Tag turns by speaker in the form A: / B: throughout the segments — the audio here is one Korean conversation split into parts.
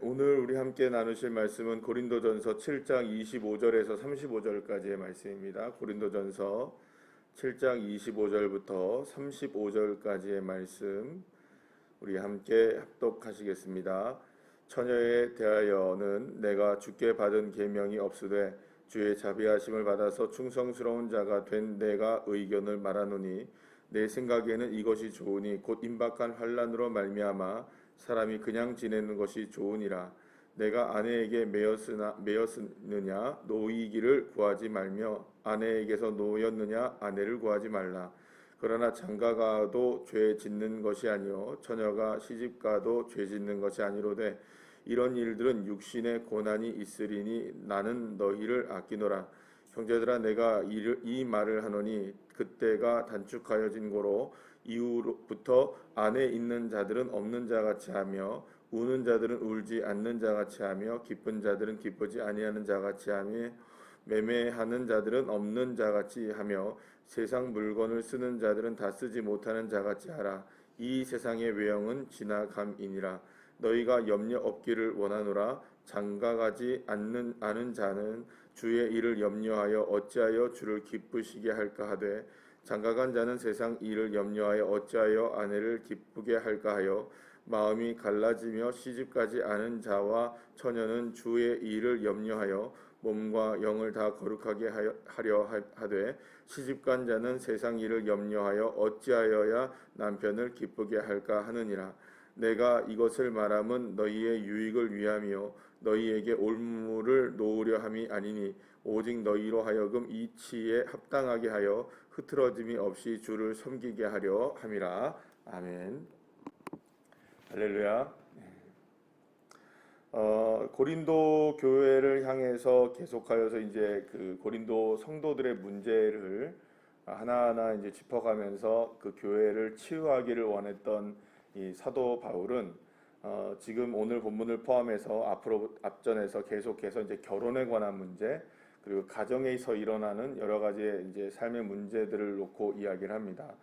A: 오늘 우리 함께 나누실 말씀은 고린도전서 7장 25절에서 35절까지의 말씀입니다. 고린도전서 7장 25절부터 35절까지의 말씀 우리 함께 합독하시겠습니다. 처녀에 대하여는 내가 주께 받은 계명이 없으되 주의 자비하심을 받아서 충성스러운 자가 된 내가 의견을 말하노니 내 생각에는 이것이 좋으니 곧 임박한 환난으로 말미암아 사람이 그냥 지내는 것이 좋으니라. 내가 아내에게 매였느냐 노이기를 구하지 말며 아내에게서 노였느냐 아내를 구하지 말라. 그러나 장가가도 죄 짓는 것이 아니요 처녀가 시집가도 죄 짓는 것이 아니로되 이런 일들은 육신의 고난이 있으리니 나는 너희를 아끼노라. 형제들아 내가 이 말을 하노니 그때가 단축하여진 고로 이후부터 안에 있는 자들은 없는 자같이 하며 우는 자들은 울지 않는 자같이 하며 기쁜 자들은 기쁘지 아니하는 자같이 하며 매매하는 자들은 없는 자같이 하며 세상 물건을 쓰는 자들은 다 쓰지 못하는 자같이 하라. 이 세상의 외형은 지나감이니라. 너희가 염려 없기를 원하노라. 장가가지 않은 자는 주의 일을 염려하여 어찌하여 주를 기쁘시게 할까 하되 장가간 자는 세상 일을 염려하여 어찌하여 아내를 기쁘게 할까 하여 마음이 갈라지며 시집가지 않은 자와 처녀는 주의 일을 염려하여 몸과 영을 다 거룩하게 하려 하되 시집간 자는 세상 일을 염려하여 어찌하여야 남편을 기쁘게 할까 하느니라. 내가 이것을 말함은 너희의 유익을 위함이요 너희에게 올무를 놓으려 함이 아니니 오직 너희로 하여금 이치에 합당하게 하여 흐트러짐이 없이 주를 섬기게 하려 함이라. 아멘. 할렐루야. 고린도 교회를 향해서 계속하여서 이제 그 고린도 성도들의 문제를 하나하나 이제 짚어가면서 그 교회를 치유하기를 원했던 이 사도 바울은 지금 오늘 본문을 포함해서 앞전에서 계속해서 이제 결혼에 관한 문제 그리고 가정에서 일어나는 여러 가지의 이제 삶의 문제들을 놓고 이야기를 합니다.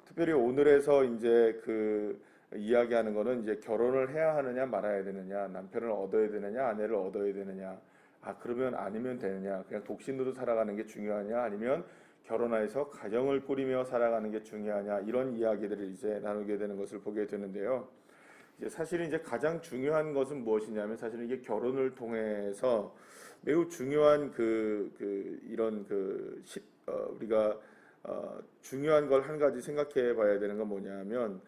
A: 특별히 오늘에서 이제 그 이야기하는 거는 이제 결혼을 해야 하느냐 말아야 되느냐, 남편을 얻어야 되느냐, 아내를 얻어야 되느냐, 그러면 아니면 되느냐, 그냥 독신으로 살아가는 게 중요하냐, 아니면 결혼해서 가정을 꾸리며 살아가는 게 중요하냐, 이런 이야기들을 이제 나누게 되는 것을 보게 되는데요. 이제 사실은 이제 가장 중요한 것은 무엇이냐면 사실은 이게 결혼을 통해서 매우 중요한 이런 우리가 중요한 걸 한 가지 생각해 봐야 되는 건 뭐냐면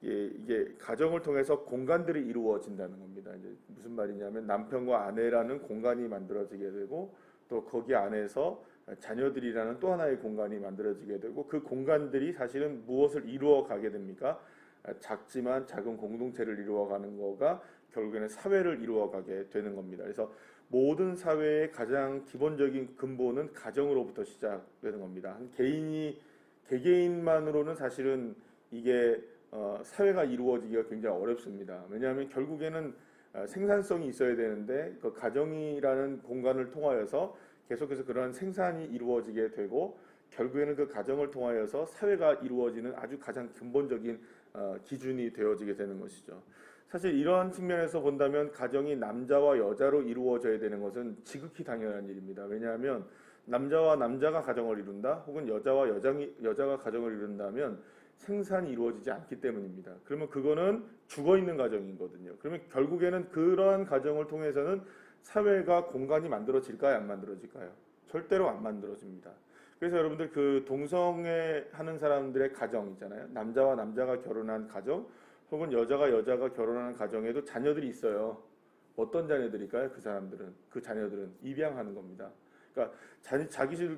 A: 이게 가정을 통해서 공간들이 이루어진다는 겁니다. 이제 무슨 말이냐면 남편과 아내라는 공간이 만들어지게 되고 또 거기 안에서 자녀들이라는 또 하나의 공간이 만들어지게 되고 그 공간들이 사실은 무엇을 이루어 가게 됩니까? 작지만 작은 공동체를 이루어가는 거가 결국에는 사회를 이루어가게 되는 겁니다. 그래서 모든 사회의 가장 기본적인 근본은 가정으로부터 시작되는 겁니다. 한 개개인만으로는 사실은 이게 사회가 이루어지기가 굉장히 어렵습니다. 왜냐하면 결국에는 생산성이 있어야 되는데 그 가정이라는 공간을 통하여서 계속해서 그러한 생산이 이루어지게 되고 결국에는 그 가정을 통하여서 사회가 이루어지는 아주 가장 근본적인 기준이 되어지게 되는 것이죠. 사실 이러한 측면에서 본다면 가정이 남자와 여자로 이루어져야 되는 것은 지극히 당연한 일입니다. 왜냐하면 남자와 남자가 가정을 이룬다 혹은 여자와 여자가 가정을 이룬다면 생산이 이루어지지 않기 때문입니다. 그러면 그거는 죽어있는 가정이거든요. 그러면 결국에는 그러한 가정을 통해서는 사회가 공간이 만들어질까요? 안 만들어질까요? 절대로 안 만들어집니다. 그래서 여러분들 그 동성애 하는 사람들의 가정 있잖아요. 남자와 남자가 결혼한 가정 혹은 여자가 결혼하는 가정에도 자녀들이 있어요. 어떤 자녀들일까요? 그 자녀들은 입양하는 겁니다. 그러니까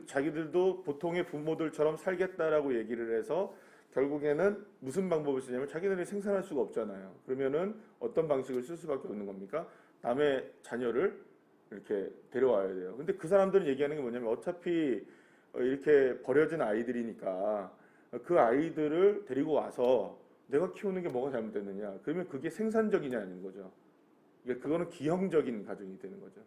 A: 자기들도 보통의 부모들처럼 살겠다라고 얘기를 해서 결국에는 무슨 방법을 쓰냐면 자기들이 생산할 수가 없잖아요. 그러면은 어떤 방식을 쓸 수밖에 없는 겁니까? 남의 자녀를 이렇게 데려와야 돼요. 근데 그 사람들은 얘기하는 게 뭐냐면 어차피 이렇게 버려진 아이들이니까 그 아이들을 데리고 와서 내가 키우는 게 뭐가 잘못됐느냐. 그러면 그게 생산적이냐는 거죠. 그거는 기형적인 가정이 되는 거죠.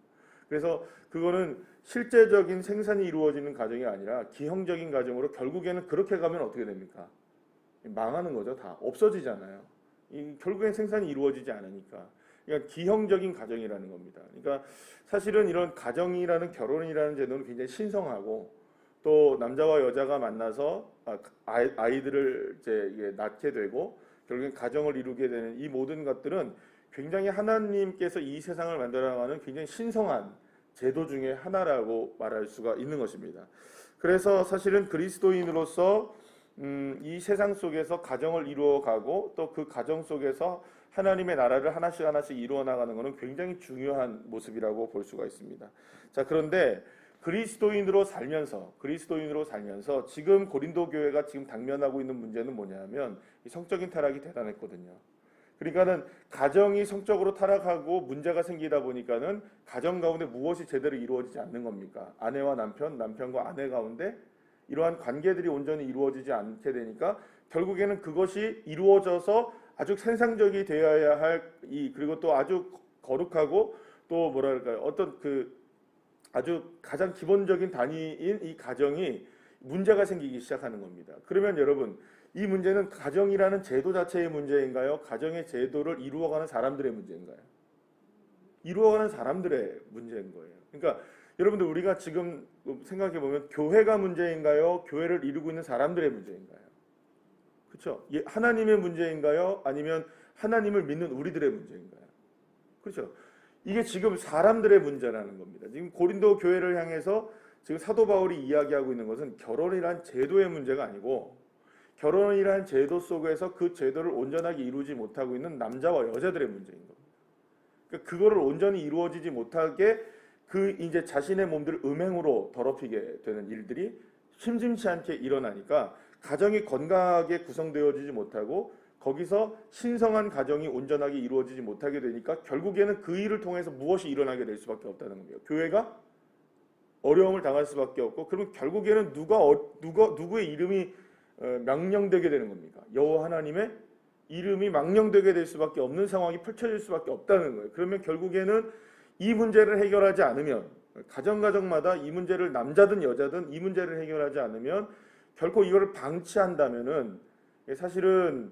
A: 그래서 그거는 실제적인 생산이 이루어지는 가정이 아니라 기형적인 가정으로 결국에는 그렇게 가면 어떻게 됩니까? 망하는 거죠. 다 없어지잖아요. 결국엔 생산이 이루어지지 않으니까. 그러니까 기형적인 가정이라는 겁니다. 그러니까 사실은 이런 가정이라는 결혼이라는 제도는 굉장히 신성하고 또 남자와 여자가 만나서 아이들을 이제 낳게 되고 결국엔 가정을 이루게 되는 이 모든 것들은 굉장히 하나님께서 이 세상을 만들어가는 굉장히 신성한 제도 중에 하나라고 말할 수가 있는 것입니다. 그래서 사실은 그리스도인으로서 이 세상 속에서 가정을 이루어가고 또 그 가정 속에서 하나님의 나라를 하나씩 하나씩 이루어 나가는 것은 굉장히 중요한 모습이라고 볼 수가 있습니다. 자, 그런데 그리스도인으로 살면서 지금 고린도 교회가 지금 당면하고 있는 문제는 뭐냐면 이 성적인 타락이 대단했거든요. 그러니까는 가정이 성적으로 타락하고 문제가 생기다 보니까는 가정 가운데 무엇이 제대로 이루어지지 않는 겁니까? 아내와 남편, 남편과 아내 가운데 이러한 관계들이 온전히 이루어지지 않게 되니까 결국에는 그것이 이루어져서 아주 생산적이 되어야 할 그리고 또 아주 거룩하고 또 뭐랄까요? 어떤 아주 가장 기본적인 단위인 이 가정이 문제가 생기기 시작하는 겁니다. 그러면 여러분, 이 문제는 가정이라는 제도 자체의 문제인가요? 가정의 제도를 이루어가는 사람들의 문제인가요? 이루어가는 사람들의 문제인 거예요. 그러니까 여러분들, 우리가 지금 생각해 보면 교회가 문제인가요? 교회를 이루고 있는 사람들의 문제인가요? 그렇죠? 하나님의 문제인가요? 아니면 하나님을 믿는 우리들의 문제인가요? 그렇죠? 이게 지금 사람들의 문제라는 겁니다. 지금 고린도 교회를 향해서 지금 사도 바울이 이야기하고 있는 것은 결혼이란 제도의 문제가 아니고 결혼이란 제도 속에서 그 제도를 온전하게 이루지 못하고 있는 남자와 여자들의 문제인 겁니다. 그러니까 그거를 온전히 이루어지지 못하게 이제 자신의 몸들을 음행으로 더럽히게 되는 일들이 심심치 않게 일어나니까 가정이 건강하게 구성되어지지 못하고 거기서 신성한 가정이 온전하게 이루어지지 못하게 되니까 결국에는 그 일을 통해서 무엇이 일어나게 될 수밖에 없다는 겁니다. 교회가 어려움을 당할 수밖에 없고, 그러면 결국에는 누구의 이름이 망령되게 되는 겁니까? 여호와 하나님의 이름이 망령되게 될 수밖에 없는 상황이 펼쳐질 수밖에 없다는 거예요. 그러면 결국에는 이 문제를 해결하지 않으면, 가정마다 이 문제를 남자든 여자든 이 문제를 해결하지 않으면 결코 이거를 방치한다면은 사실은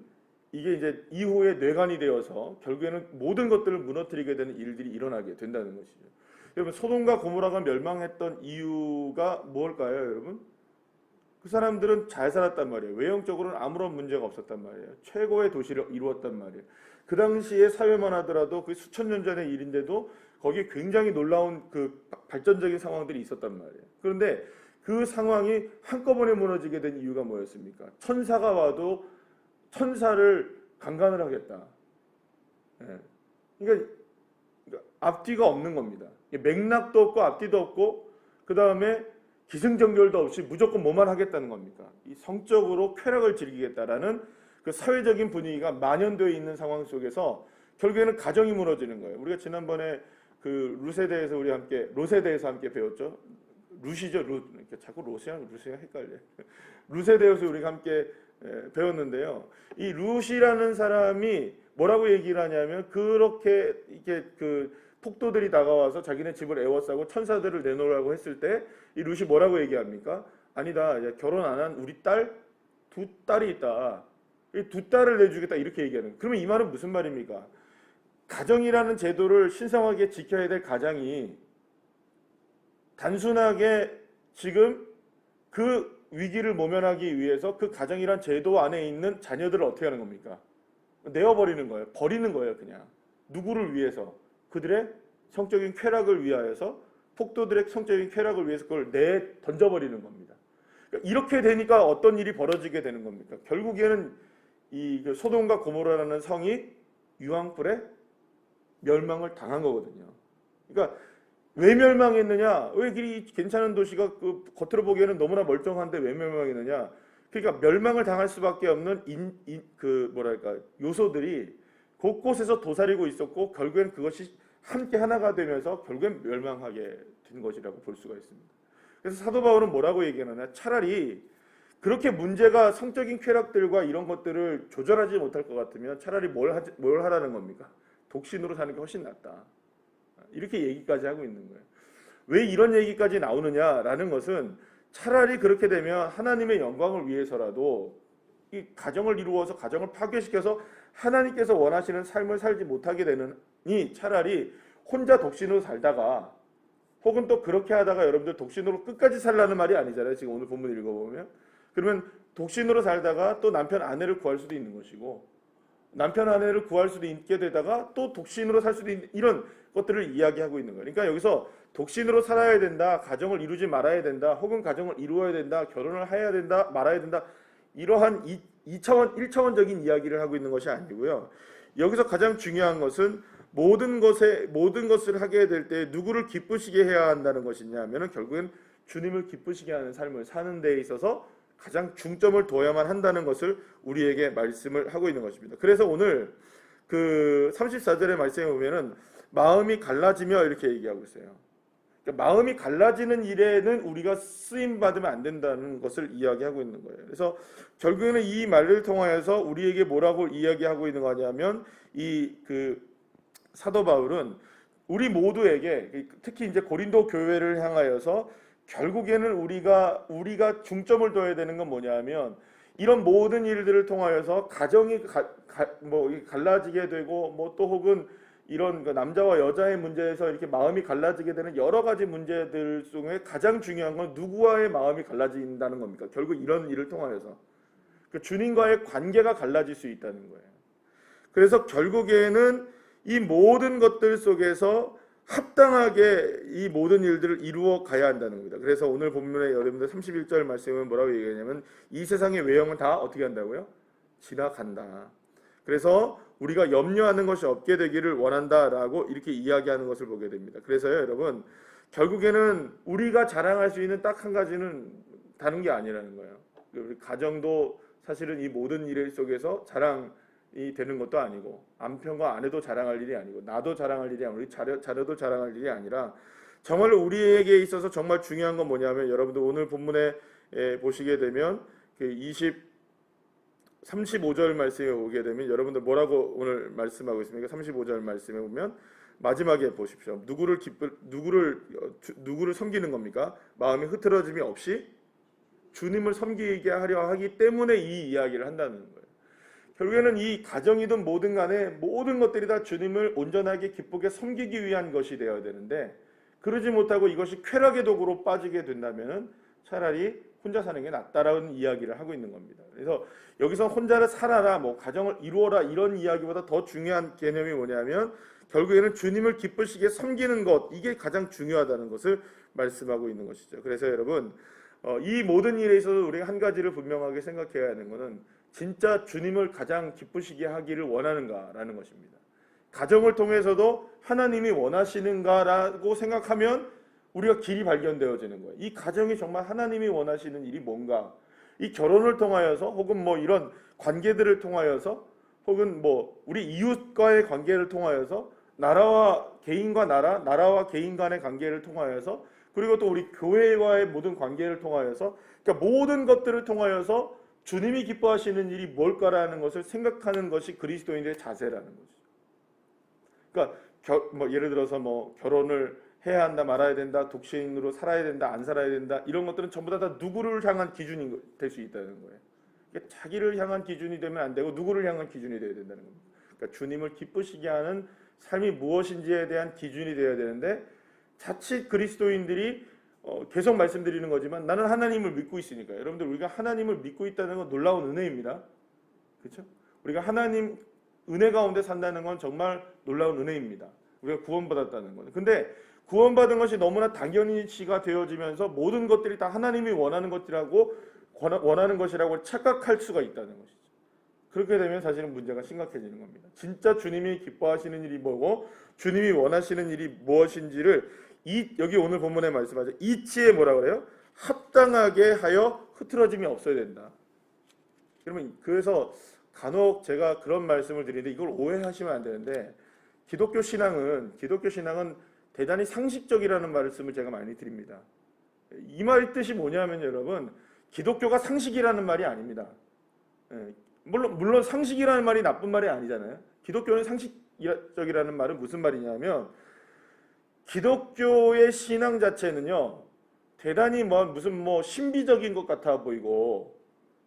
A: 이게 이제 이후에 뇌관이 되어서 결국에는 모든 것들을 무너뜨리게 되는 일들이 일어나게 된다는 것이죠. 여러분, 소돔과 고모라가 멸망했던 이유가 뭘까요, 여러분? 그 사람들은 잘 살았단 말이에요. 외형적으로는 아무런 문제가 없었단 말이에요. 최고의 도시를 이루었단 말이에요. 그 당시에 사회만 하더라도 그 수천 년 전의 일인데도 거기에 굉장히 놀라운 그 발전적인 상황들이 있었단 말이에요. 그런데 그 상황이 한꺼번에 무너지게 된 이유가 뭐였습니까? 천사가 와도 천사를 강간을 하겠다. 그러니까 앞뒤가 없는 겁니다. 맥락도 없고 앞뒤도 없고 그 다음에 기승전결도 없이 무조건 뭐만 하겠다는 겁니까? 이 성적으로 쾌락을 즐기겠다라는 그 사회적인 분위기가 만연되어 있는 상황 속에서 결국에는 가정이 무너지는 거예요. 우리가 지난번에 그 룻에 대해서 함께 배웠죠. 룻이죠, 룻. 자꾸 루시랑 헷갈려. 룻에 대해서 우리가 함께 배웠는데요. 이 룻이라는 사람이 뭐라고 얘기를 하냐면, 그렇게 이게 폭도들이 다가와서 자기네 집을 에워싸고 천사들을 내놓으라고 했을 때 이 룻이 뭐라고 얘기합니까? 아니다, 결혼 안 한 우리 두 딸이 있다. 이 두 딸을 내주겠다, 이렇게 얘기하는. 그러면 이 말은 무슨 말입니까? 가정이라는 제도를 신성하게 지켜야 될 가장이 단순하게 지금 그 위기를 모면하기 위해서 그 가정이란 제도 안에 있는 자녀들을 어떻게 하는 겁니까? 내어버리는 거예요. 버리는 거예요, 그냥. 누구를 위해서? 그들의 성적인 쾌락을 위하여서, 폭도들의 성적인 쾌락을 위해서 그걸 던져버리는 겁니다. 그러니까 이렇게 되니까 어떤 일이 벌어지게 되는 겁니까? 결국에는 이 소돔과 고모라라는 성이 유황불에 멸망을 당한 거거든요. 그러니까 왜 멸망했느냐? 왜 이 괜찮은 도시가 겉으로 보기에는 너무나 멀쩡한데 왜 멸망했느냐? 그러니까 멸망을 당할 수밖에 없는 요소들이 곳곳에서 도사리고 있었고, 결국엔 그것이 함께 하나가 되면서 결국엔 멸망하게 된 것이라고 볼 수가 있습니다. 그래서 사도 바울은 뭐라고 얘기하느냐? 차라리 그렇게 문제가 성적인 쾌락들과 이런 것들을 조절하지 못할 것 같으면 차라리 뭘 하라는 겁니까? 독신으로 사는 게 훨씬 낫다. 이렇게 얘기까지 하고 있는 거예요. 왜 이런 얘기까지 나오느냐라는 것은, 차라리 그렇게 되면 하나님의 영광을 위해서라도 이 가정을 이루어서 가정을 파괴시켜서 하나님께서 원하시는 삶을 살지 못하게 되는 차라리 혼자 독신으로 살다가 혹은 또 그렇게 하다가 여러분들 독신으로 끝까지 살라는 말이 아니잖아요. 지금 오늘 본문 읽어보면. 그러면 독신으로 살다가 또 남편 아내를 구할 수도 있는 것이고 남편 아내를 구할 수도 있게 되다가 또 독신으로 살 수도 있는 이런 것들을 이야기하고 있는 거예요. 그러니까 여기서 독신으로 살아야 된다, 가정을 이루지 말아야 된다, 혹은 가정을 이루어야 된다, 결혼을 해야 된다, 말아야 된다, 이러한 2차원, 1차원적인 이야기를 하고 있는 것이 아니고요. 여기서 가장 중요한 것은 모든 것을 하게 될 때 누구를 기쁘시게 해야 한다는 것이냐 하면은 결국엔 주님을 기쁘시게 하는 삶을 사는 데 있어서 가장 중점을 둬야만 한다는 것을 우리에게 말씀을 하고 있는 것입니다. 그래서 오늘 그 34절의 말씀에 보면은 마음이 갈라지며 이렇게 얘기하고 있어요. 그러니까 마음이 갈라지는 일에는 우리가 쓰임 받으면 안 된다는 것을 이야기하고 있는 거예요. 그래서 결국에는 이 말을 통하여서 우리에게 뭐라고 이야기하고 있는 거냐면 이 그 사도 바울은 우리 모두에게 특히 이제 고린도 교회를 향하여서 결국에는 우리가 중점을 둬야 되는 건 뭐냐면 이런 모든 일들을 통하여서 가정이 갈라지게 되고 뭐 또 혹은 이런 그 남자와 여자의 문제에서 이렇게 마음이 갈라지게 되는 여러 가지 문제들 중에 가장 중요한 건 누구와의 마음이 갈라진다는 겁니까? 결국 이런 일을 통하여서 주님과의 관계가 갈라질 수 있다는 거예요. 그래서 결국에는 이 모든 것들 속에서 합당하게 이 모든 일들을 이루어 가야 한다는 겁니다. 그래서 오늘 본문에 여러분들 31절 말씀은 뭐라고 얘기하냐면 이 세상의 외형은 다 어떻게 한다고요? 지나간다. 그래서 우리가 염려하는 것이 없게 되기를 원한다라고 이렇게 이야기하는 것을 보게 됩니다. 그래서요, 여러분, 결국에는 우리가 자랑할 수 있는 딱 한 가지는 다른 게 아니라는 거예요. 우리 가정도 사실은 이 모든 일 속에서 자랑이 되는 것도 아니고 남편과 아내도 자랑할 일이 아니고 나도 자랑할 일이 아니고 우리 자녀도 자랑할 일이 아니라 정말 우리에게 있어서 정말 중요한 건 뭐냐면 여러분들 오늘 본문에 보시게 되면 그 35절 말씀에 오게 되면 여러분들 뭐라고 오늘 말씀하고 있습니까? 35절 말씀에 보면 마지막에 보십시오. 누구를 섬기는 겁니까? 마음이 흐트러짐이 없이 주님을 섬기게 하려 하기 때문에 이 이야기를 한다는 거예요. 결국에는 이 가정이든 뭐든 간에 모든 것들이 다 주님을 온전하게 기쁘게 섬기기 위한 것이 되어야 되는데 그러지 못하고 이것이 쾌락의 도구로 빠지게 된다면 차라리 혼자 사는 게 낫다라는 이야기를 하고 있는 겁니다. 그래서 여기서 혼자를 살아라, 뭐 가정을 이루어라 이런 이야기보다 더 중요한 개념이 뭐냐면 결국에는 주님을 기쁘시게 섬기는 것, 이게 가장 중요하다는 것을 말씀하고 있는 것이죠. 그래서 여러분 이 모든 일에 있어서 우리가 한 가지를 분명하게 생각해야 하는 것은 진짜 주님을 가장 기쁘시게 하기를 원하는가라는 것입니다. 가정을 통해서도 하나님이 원하시는가라고 생각하면 우리가 길이 발견되어지는 거예요. 이 가정이 정말 하나님이 원하시는 일이 뭔가, 이 결혼을 통하여서 혹은 뭐 이런 관계들을 통하여서 혹은 뭐 우리 이웃과의 관계를 통하여서 나라와 개인과 나라와 개인 간의 관계를 통하여서 그리고 또 우리 교회와의 모든 관계를 통하여서 그러니까 모든 것들을 통하여서 주님이 기뻐하시는 일이 뭘까라는 것을 생각하는 것이 그리스도인들의 자세라는 거죠. 그러니까 뭐 예를 들어서 뭐 결혼을 해야 한다, 말아야 된다, 독신으로 살아야 된다, 안 살아야 된다 이런 것들은 전부 다 누구를 향한 기준이 될 수 있다는 거예요. 그러니까 자기를 향한 기준이 되면 안 되고 누구를 향한 기준이 되어야 된다는 겁니다. 그러니까 주님을 기쁘시게 하는 삶이 무엇인지에 대한 기준이 되어야 되는데 자칫 그리스도인들이 계속 말씀드리는 거지만 나는 하나님을 믿고 있으니까 여러분들 우리가 하나님을 믿고 있다는 건 놀라운 은혜입니다. 그렇죠? 우리가 하나님 은혜 가운데 산다는 건 정말 놀라운 은혜입니다. 우리가 구원받았다는 건. 근데 구원받은 것이 너무나 당연시가 되어지면서 모든 것들이 다 하나님이 원하는 것이라고 착각할 수가 있다는 것이죠. 그렇게 되면 사실은 문제가 심각해지는 겁니다. 진짜 주님이 기뻐하시는 일이 뭐고 주님이 원하시는 일이 무엇인지를 여기 오늘 본문에 말씀하죠. 이치에 뭐라 그래요? 합당하게 하여 흐트러짐이 없어야 된다. 그러면 그래서 간혹 제가 그런 말씀을 드리는데 이걸 오해하시면 안 되는데 기독교 신앙은 대단히 상식적이라는 말씀을 제가 많이 드립니다. 이 말 뜻이 뭐냐면 여러분 기독교가 상식이라는 말이 아닙니다. 물론 상식이라는 말이 나쁜 말이 아니잖아요. 기독교는 상식적이라는 말은 무슨 말이냐면 기독교의 신앙 자체는요 대단히 무슨 신비적인 것 같아 보이고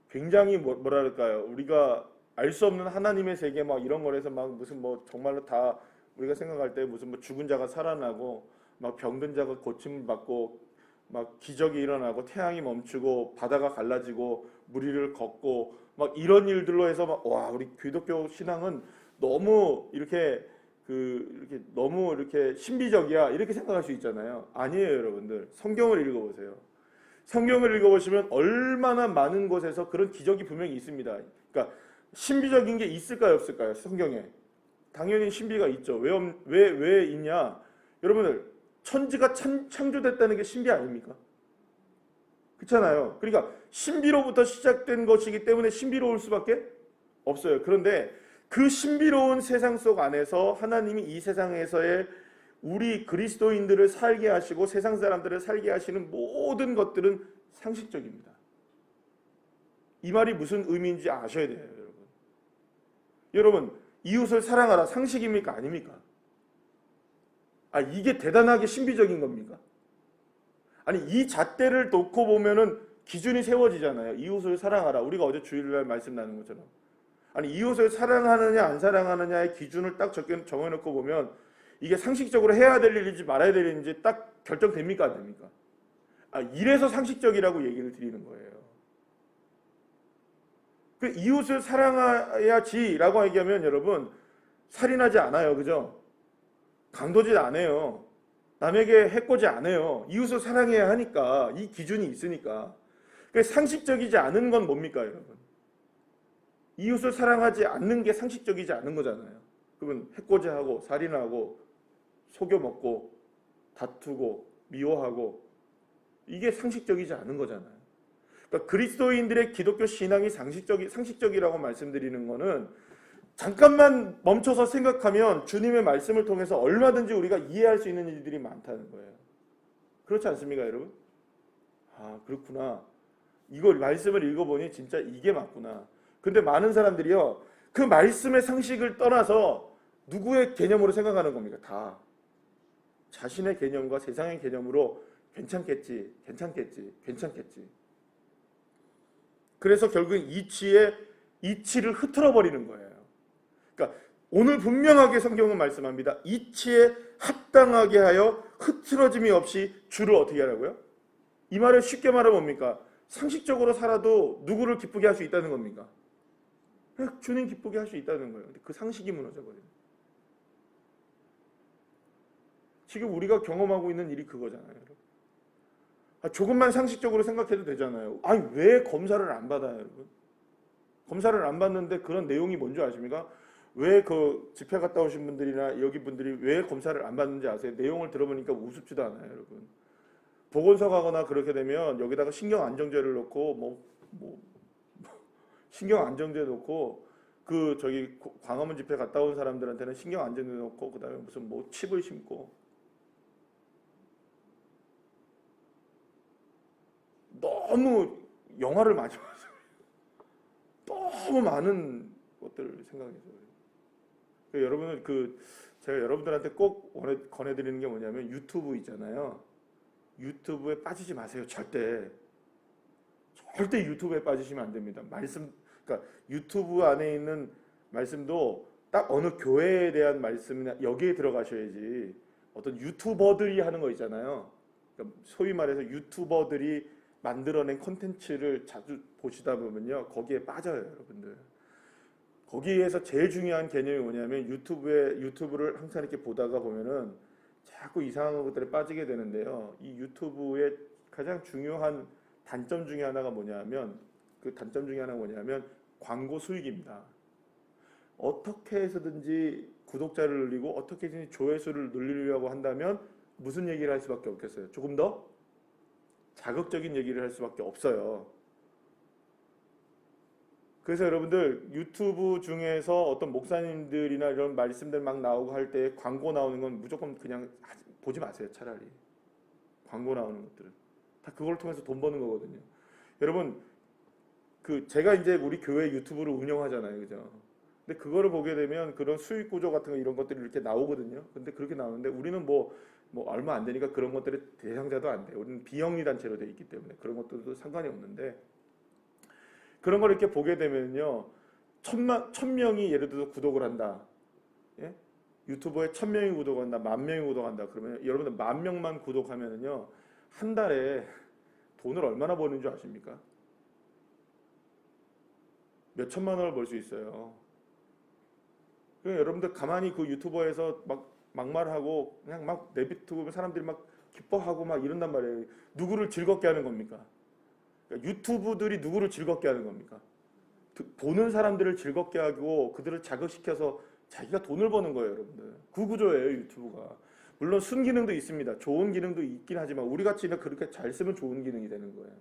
A: 굉장히 뭐랄까요 우리가 알 수 없는 하나님의 세계 이런 거에서 무슨 정말로 다 우리가 생각할 때 무슨 뭐 죽은 자가 살아나고 막 병든 자가 고침을 받고 막 기적이 일어나고 태양이 멈추고 바다가 갈라지고 물 위를 걷고 막 이런 일들로 해서 막 와, 우리 기독교 신앙은 너무 이렇게 너무 이렇게 신비적이야 이렇게 생각할 수 있잖아요. 아니에요, 여러분들. 성경을 읽어보세요. 성경을 읽어보시면 얼마나 많은 곳에서 그런 기적이 분명히 있습니다. 그러니까 신비적인 게 있을까요, 없을까요? 성경에 당연히 신비가 있죠. 왜 있냐? 여러분들, 천지가 창조됐다는 게 신비 아닙니까? 그렇잖아요. 그러니까 신비로부터 시작된 것이기 때문에 신비로울 수밖에 없어요. 그런데 그 신비로운 세상 속 안에서 하나님이 이 세상에서의 우리 그리스도인들을 살게 하시고 세상 사람들을 살게 하시는 모든 것들은 상식적입니다. 이 말이 무슨 의미인지 아셔야 돼요, 여러분. 여러분, 이웃을 사랑하라 상식입니까? 아닙니까? 아, 이게 대단하게 신비적인 겁니까? 아니, 이 잣대를 놓고 보면은 기준이 세워지잖아요. 이웃을 사랑하라. 우리가 어제 주일날 말씀 나눈 것처럼. 아니, 이웃을 사랑하느냐 안 사랑하느냐의 기준을 딱 정해놓고 보면 이게 상식적으로 해야 될 일인지 말아야 될 일인지 딱 결정됩니까? 안 됩니까? 아, 이래서 상식적이라고 얘기를 드리는 거예요. 그 이웃을 사랑해야지라고 얘기하면 여러분 살인하지 않아요, 그죠? 강도질 안 해요. 남에게 해코지 안 해요. 이웃을 사랑해야 하니까 이 기준이 있으니까. 상식적이지 않은 건 뭡니까, 여러분? 이웃을 사랑하지 않는 게 상식적이지 않은 거잖아요. 그러면 해코지하고 살인하고 속여먹고 다투고 미워하고 이게 상식적이지 않은 거잖아요. 그러니까 그리스도인들의 기독교 신앙이 상식적이라고 말씀드리는 거는 잠깐만 멈춰서 생각하면 주님의 말씀을 통해서 얼마든지 우리가 이해할 수 있는 일들이 많다는 거예요. 그렇지 않습니까, 여러분? 아, 그렇구나. 이걸 말씀을 읽어보니 진짜 이게 맞구나. 근데 많은 사람들이요, 그 말씀의 상식을 떠나서 누구의 개념으로 생각하는 겁니까? 다 자신의 개념과 세상의 개념으로 괜찮겠지. 그래서 결국엔 이치를 흐트러 버리는 거예요. 그러니까 오늘 분명하게 성경은 말씀합니다. 이치에 합당하게 하여 흐트러짐이 없이 주를 어떻게 하라고요? 이 말을 쉽게 말하면 뭡니까? 상식적으로 살아도 누구를 기쁘게 할 수 있다는 겁니까? 주님 기쁘게 할 수 있다는 거예요. 근데 그 상식이 무너져 버려요. 지금 우리가 경험하고 있는 일이 그거잖아요, 여러분. 조금만 상식적으로 생각해도 되잖아요. 아니, 왜 검사를 안 받아요, 여러분? 검사를 안 받는데 그런 내용이 뭔지 아십니까? 왜 그 집회 갔다 오신 분들이나 여기 분들이 왜 검사를 안 받는지 아세요? 내용을 들어보니까 우습지도 않아요, 여러분. 보건소 가거나 그렇게 되면 여기다가 신경 안정제를 놓고 신경 안정제 놓고 그 저기 광화문 집회 갔다 온 사람들한테는 신경 안정제 놓고 그다음에 무슨 뭐 칩을 심고 너무 영화를 많이 봐서 너무 많은 것들을 생각해서 그래요. 여러분은 제가 여러분들한테 꼭 권해드리는 게 뭐냐면 유튜브 있잖아요. 유튜브에 빠지지 마세요. 절대 유튜브에 빠지시면 안 됩니다. 그러니까 유튜브 안에 있는 말씀도 딱 어느 교회에 대한 말씀이나 여기에 들어가셔야지. 어떤 유튜버들이 하는 거 있잖아요. 그러니까 소위 말해서 유튜버들이 만들어낸 콘텐츠를 자주 보시다 보면요, 거기에 빠져요, 여러분들. 거기에서 제일 중요한 개념이 뭐냐면 유튜브를 항상 이렇게 보다가 보면은 자꾸 이상한 것들에 빠지게 되는데요. 이 유튜브의 가장 중요한 단점 중에 하나가 뭐냐면 광고 수익입니다. 어떻게 해서든지 구독자를 늘리고 어떻게 해서든지 조회수를 늘리려고 한다면 무슨 얘기를 할 수밖에 없겠어요? 조금 더 자극적인 얘기를 할 수밖에 없어요. 그래서 여러분들 유튜브 중에서 어떤 목사님들이나 이런 말씀들 막 나오고 할 때 광고 나오는 건 무조건 그냥 보지 마세요. 차라리 광고 나오는 것들은 다 그걸 통해서 돈 버는 거거든요. 여러분, 제가 이제 우리 교회 유튜브를 운영하잖아요, 그죠? 근데 그거를 보게 되면 그런 수익 구조 같은 거 이런 것들이 이렇게 나오거든요. 근데 그렇게 나오는데 우리는 뭐 얼마 안 되니까 그런 것들의 대상자도 안 돼요. 우리는 비영리 단체로 돼 있기 때문에 그런 것들도 상관이 없는데, 그런 걸 이렇게 보게 되면요, 1000명이 예를 들어서 구독을 한다. 예? 유튜브에 1000명이 구독한다, 10,000명이 구독한다. 그러면 여러분들 10,000명만 구독하면은요 한 달에 돈을 얼마나 버는 줄 아십니까? 몇 천만 원을 벌 수 있어요. 그러니까 여러분들 가만히 그 유튜버에서 막 막말하고 그냥 막 내비두고 사람들이 막 기뻐하고 막 이런단 말이에요. 누구를 즐겁게 하는 겁니까? 그러니까 유튜브들이 누구를 즐겁게 하는 겁니까? 보는 사람들을 즐겁게 하고 그들을 자극시켜서 자기가 돈을 버는 거예요, 여러분들. 그 구조예요, 유튜브가. 물론 순기능도 있습니다. 좋은 기능도 있긴 하지만 우리같이 그렇게 잘 쓰면 좋은 기능이 되는 거예요.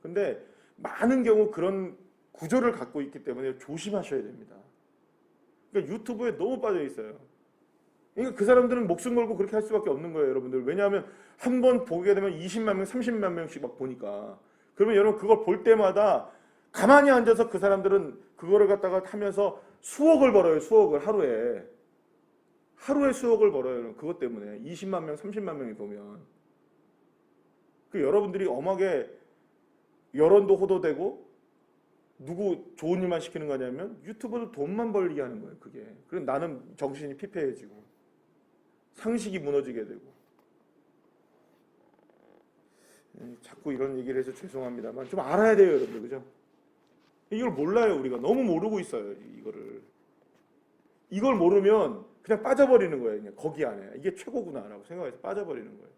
A: 근데 많은 경우 그런 구조를 갖고 있기 때문에 조심하셔야 됩니다. 그러니까 유튜브에 너무 빠져 있어요. 그러니까 그 사람들은 목숨 걸고 그렇게 할 수밖에 없는 거예요, 여러분들. 왜냐하면 한 번 보게 되면 20만 명, 30만 명씩 막 보니까. 그러면 여러분 그걸 볼 때마다 가만히 앉아서 그 사람들은 그거를 갖다가 하면서 수억을 벌어요, 수억을 하루에. 하루에 수억을 벌어요, 그것 때문에. 20만 명, 30만 명이 보면. 그 여러분들이 엄하게 여론도 호도되고 누구 좋은 일만 시키는 거냐면 유튜브도 돈만 벌리게 하는 거예요, 그게. 그럼 나는 정신이 피폐해지고 상식이 무너지게 되고. 자꾸 이런 얘기를 해서 죄송합니다만 좀 알아야 돼요, 여러분들. 그죠? 이걸 몰라요, 우리가. 너무 모르고 있어요, 이거를. 이걸 모르면 그냥 빠져버리는 거예요, 그냥 거기 안에. 이게 최고구나라고 생각해서 빠져버리는 거예요.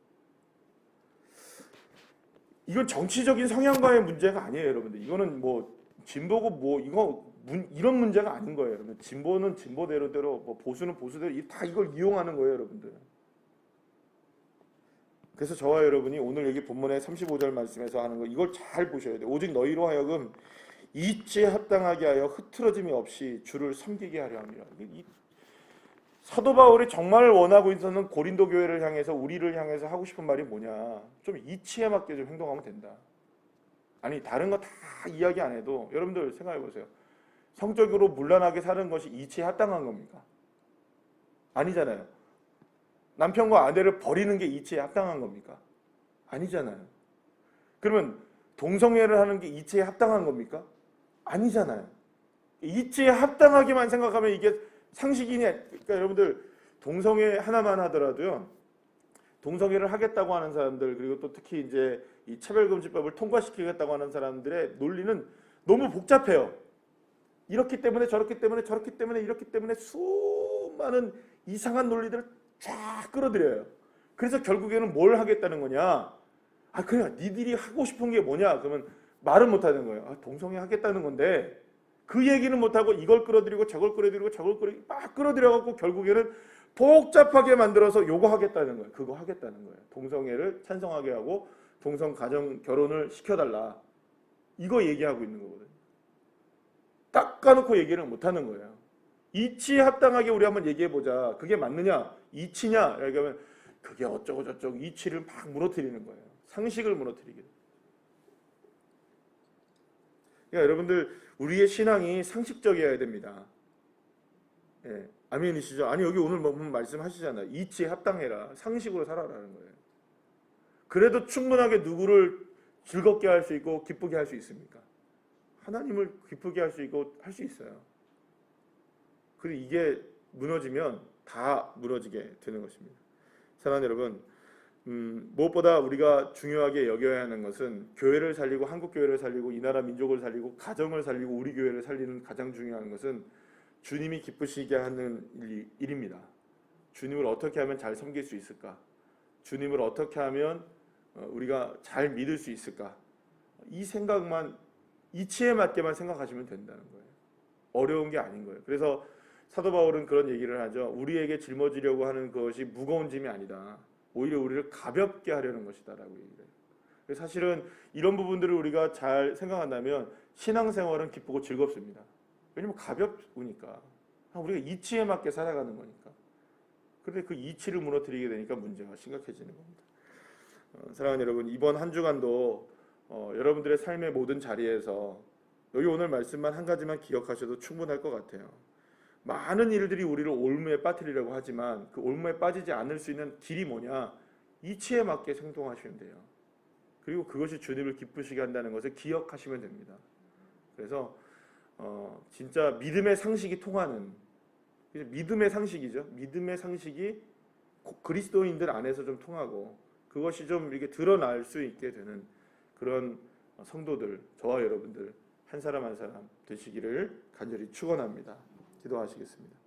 A: 이건 정치적인 성향과의 문제가 아니에요, 여러분들. 이거는 뭐 진보고 뭐 이런 문제가 아닌 거예요, 여러분. 진보는 진보대로 뭐 보수는 보수대로 다 이걸 이용하는 거예요, 여러분들. 그래서 저와 여러분이 오늘 여기 본문의 35절 말씀에서 하는 거 이걸 잘 보셔야 돼요. 오직 너희로 하여금 이치에 합당하게 하여 흐트러짐이 없이 주를 섬기게 하려 함이라. 사도 바울이 정말 원하고 있었는 고린도 교회를 향해서 우리를 향해서 하고 싶은 말이 뭐냐? 좀 이치에 맞게 좀 행동하면 된다. 아니 다른 거 다 이야기 안 해도 여러분들 생각해 보세요. 성적으로 문란하게 사는 것이 이치에 합당한 겁니까? 아니잖아요. 남편과 아내를 버리는 게 이치에 합당한 겁니까? 아니잖아요. 그러면 동성애를 하는 게 이치에 합당한 겁니까? 아니잖아요. 이치에 합당하게만 생각하면 이게 상식이냐? 그러니까 여러분들 동성애 하나만 하더라도요. 동성애를 하겠다고 하는 사람들 그리고 또 특히 이제 이 차별금지법을 통과시키겠다고 하는 사람들의 논리는 너무 복잡해요. 이렇기 때문에 저렇기 때문에 저렇기 때문에 이렇기 때문에 수많은 이상한 논리들을 쫙 끌어들여요. 그래서 결국에는 뭘 하겠다는 거냐? 아 그래 니들이 하고 싶은 게 뭐냐? 그러면 말은 못하는 거예요. 아, 동성애 하겠다는 건데 그 얘기는 못하고 이걸 끌어들이고 저걸 끌어들이고 저걸 끌어들이고 막 끌어들여갖고 결국에는 복잡하게 만들어서 요거 하겠다는 거예요. 그거 하겠다는 거예요. 동성애를 찬성하게 하고 동성 가정 결혼을 시켜달라. 이거 얘기하고 있는 거거든요. 딱 까놓고 얘기를 못하는 거예요. 이치에 합당하게 우리 한번 얘기해보자. 그게 맞느냐? 이치냐? 이렇게 하면 그게 어쩌고 저쩌고 이치를 막 무너뜨리는 거예요. 상식을 무너뜨리게. 그러니까 여러분들 우리의 신앙이 상식적이어야 됩니다. 예, 아멘이시죠? 아니 여기 오늘 말씀하시잖아요. 이치에 합당해라. 상식으로 살아라는 거예요. 그래도 충분하게 누구를 즐겁게 할 수 있고 기쁘게 할 수 있습니까? 하나님을 기쁘게 할 수 있고 할 수 있어요. 그리고 이게 무너지면 다 무너지게 되는 것입니다. 사랑하는 여러분, 무엇보다 우리가 중요하게 여겨야 하는 것은 교회를 살리고 한국 교회를 살리고 이 나라 민족을 살리고 가정을 살리고 우리 교회를 살리는 가장 중요한 것은 주님이 기쁘시게 하는 일입니다. 주님을 어떻게 하면 잘 섬길 수 있을까? 주님을 어떻게 하면 우리가 잘 믿을 수 있을까? 이 생각만 이치에 맞게만 생각하시면 된다는 거예요. 어려운 게 아닌 거예요. 그래서 사도 바울은 그런 얘기를 하죠. 우리에게 짊어지려고 하는 것이 무거운 짐이 아니다. 오히려 우리를 가볍게 하려는 것이다 라고 얘기를 해요. 사실은 이런 부분들을 우리가 잘 생각한다면 신앙생활은 기쁘고 즐겁습니다. 왜냐면 가볍으니까. 우리가 이치에 맞게 살아가는 거니까. 그런데 그 이치를 무너뜨리게 되니까 문제가 심각해지는 겁니다. 사랑하는 여러분, 이번 한 주간도 여러분들의 삶의 모든 자리에서 여기 오늘 말씀만 한 가지만 기억하셔도 충분할 것 같아요. 많은 일들이 우리를 올무에 빠뜨리려고 하지만 그 올무에 빠지지 않을 수 있는 길이 뭐냐? 이치에 맞게 행동하시면 돼요. 그리고 그것이 주님을 기쁘시게 한다는 것을 기억하시면 됩니다. 그래서 진짜 믿음의 상식이 통하는 믿음의 상식이죠. 믿음의 상식이 그리스도인들 안에서 좀 통하고 그것이 좀 이렇게 드러날 수 있게 되는 그런 성도들, 저와 여러분들 한 사람 한 사람 되시기를 간절히 축원합니다. 기도하시겠습니다.